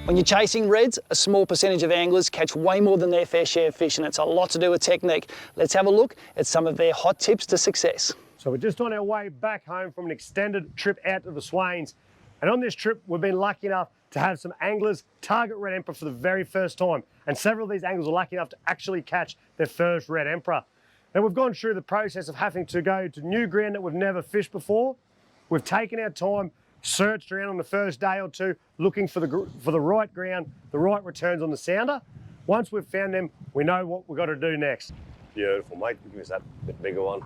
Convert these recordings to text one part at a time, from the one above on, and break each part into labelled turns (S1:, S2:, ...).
S1: When you're chasing reds, a small percentage of anglers catch way more than their fair share of fish, and it's a lot to do with technique. Let's have a look at some of their hot tips to success.
S2: So we're just on our way back home from an extended trip out to the Swains. And on this trip, we've been lucky enough to have some anglers target red emperor for the very first time. And several of these anglers are lucky enough to actually catch their first red emperor. And we've gone through the process of having to go to new ground that we've never fished before. We've taken our time, searched around on the first day or two, looking for the right ground, the right returns on the sounder. Once we've found them, we know what we've got to do next. Beautiful, mate. Give us that bit bigger one.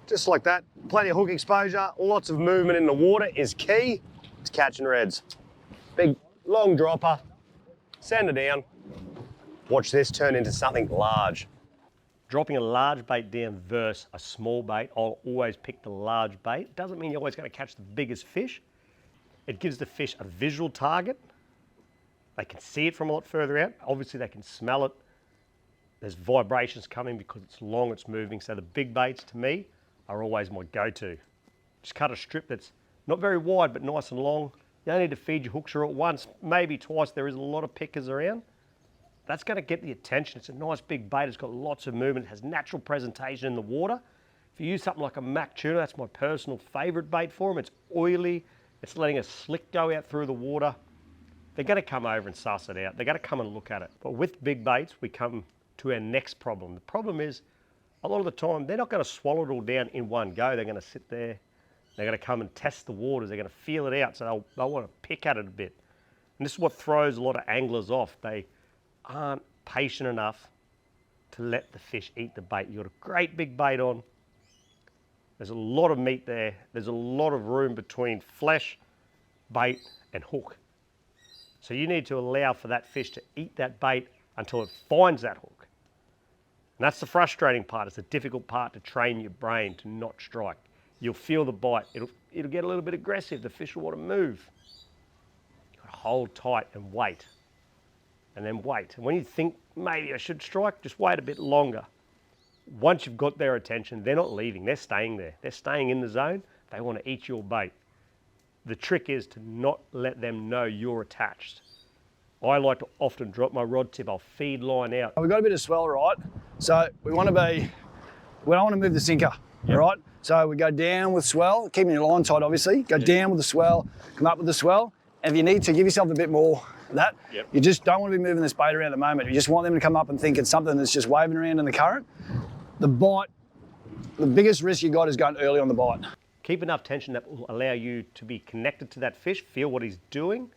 S2: Just like that, plenty of hook exposure, lots of movement in the water is key to catching reds. Big, long dropper, send it down. Watch this turn into something large. Dropping a large bait down versus a small bait, I'll always pick the large bait. Doesn't mean you're always going to catch the biggest fish. It gives the fish a visual target. They can see it from a lot further out. Obviously they can smell it. There's vibrations coming because it's long, it's moving. So the big baits to me are always my go-to. Just cut a strip that's not very wide, but nice and long. You don't need to feed your hooks at once, maybe twice. There is a lot of pickers around. That's going to get the attention. It's a nice big bait. It's got lots of movement. It has natural presentation in the water. If you use something like a mac tuna, that's my personal favorite bait for them. It's oily. It's letting a slick go out through the water. They're going to come over and suss it out. They're going to come and look at it. But with big baits, we come to our next problem. The problem is, a lot of the time, they're not going to swallow it all down in one go. They're going to sit there. They're going to come and test the waters. They're going to feel it out. So they'll want to pick at it a bit. And this is what throws a lot of anglers off. They aren't patient enough to let the fish eat the bait. You've got a great big bait on. There's a lot of meat there. There's a lot of room between flesh, bait, and hook. So you need to allow for that fish to eat that bait until it finds that hook. And that's the frustrating part. It's the difficult part to train your brain to not strike. You'll feel the bite. It'll get a little bit aggressive. The fish will want to move. You've got to hold tight and wait. And then wait. And when you think, maybe I should strike, just wait a bit longer. Once you've got their attention, they're not leaving. They're staying there. They're staying in the zone. They want to eat your bait. The trick is to not let them know you're attached. I like to often drop my rod tip. I'll feed line out.
S1: We've got a bit of swell, right? So we don't want to move the sinker, right? So we go down with swell, keeping your line tight, obviously. Go down with the swell, come up with the swell. And if you need to give yourself a bit more of that, you just don't want to be moving this bait around at the moment. You just want them to come up and think it's something that's just waving around in the current. The bite, the biggest risk you got is going early on the bite.
S2: Keep enough tension that will allow you to be connected to that fish, feel what he's doing,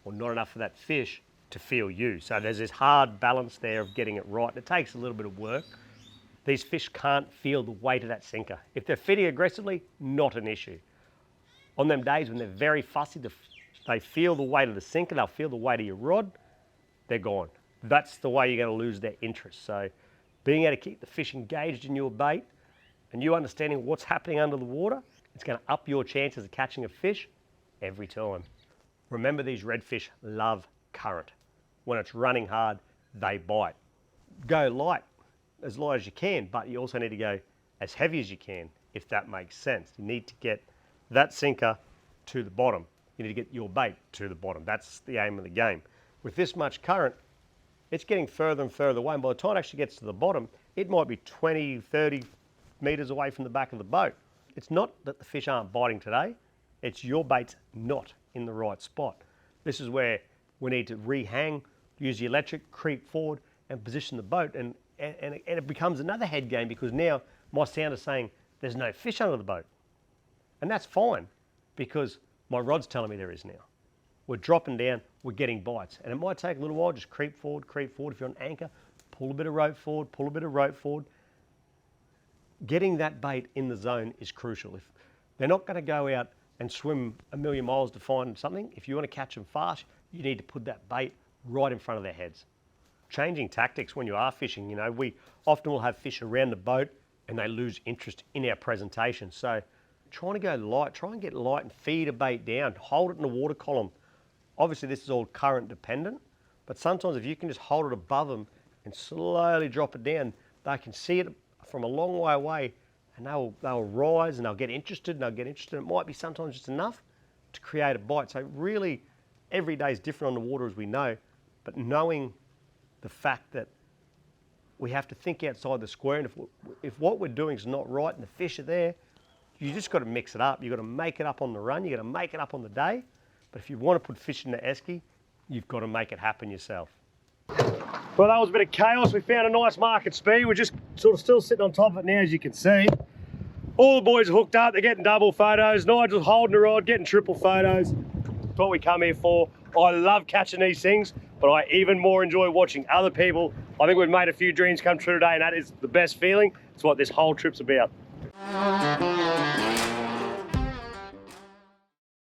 S2: or not enough for that fish to feel you. So there's this hard balance there of getting it right. It takes a little bit of work. These fish can't feel the weight of that sinker. If they're feeding aggressively, not an issue. On them days when they're very fussy, they feel the weight of the sinker, they'll feel the weight of your rod, they're gone. That's the way you're going to lose their interest. So being able to keep the fish engaged in your bait and you understanding what's happening under the water, it's going to up your chances of catching a fish every time. Remember, these redfish love current. When it's running hard, they bite. Go light as you can, but you also need to go as heavy as you can, if that makes sense. You need to get that sinker to the bottom. You need to get your bait to the bottom. That's the aim of the game. With this much current, it's getting further and further away, and by the time it actually gets to the bottom, it might be 20, 30 meters away from the back of the boat. It's not that the fish aren't biting today, it's your bait's not in the right spot. This is where we need to rehang, use the electric, creep forward and position the boat, and it becomes another head game because now my sound is saying there's no fish under the boat. And that's fine because my rod's telling me there is now. We're dropping down, we're getting bites. And it might take a little while, just creep forward. If you're on anchor, pull a bit of rope forward, pull a bit of rope forward. Getting that bait in the zone is crucial. If they're not going to go out and swim a million miles to find something, if you want to catch them fast, you need to put that bait right in front of their heads. Changing tactics when you are fishing, we often will have fish around the boat and they lose interest in our presentation. So trying to go light, try and get light and feed a bait down, hold it in the water column. Obviously this is all current dependent, but sometimes if you can just hold it above them and slowly drop it down, they can see it from a long way away and they'll rise and they'll get interested. It might be sometimes just enough to create a bite. So really every day is different on the water, as we know, but knowing the fact that we have to think outside the square, and if what we're doing is not right and the fish are there, you just got to mix it up. You've got to make it up on the run. You've got to make it up on the day. But if you want to put fish in the esky, you've got to make it happen yourself. Well, that was a bit of chaos. We found a nice mark at speed. We're just sort of still sitting on top of it now, as you can see. All the boys are hooked up. They're getting double photos. Nigel's holding the rod, getting triple photos. That's what we come here for. I love catching these things, but I even more enjoy watching other people. I think we've made a few dreams come true today, and that is the best feeling. It's what this whole trip's about.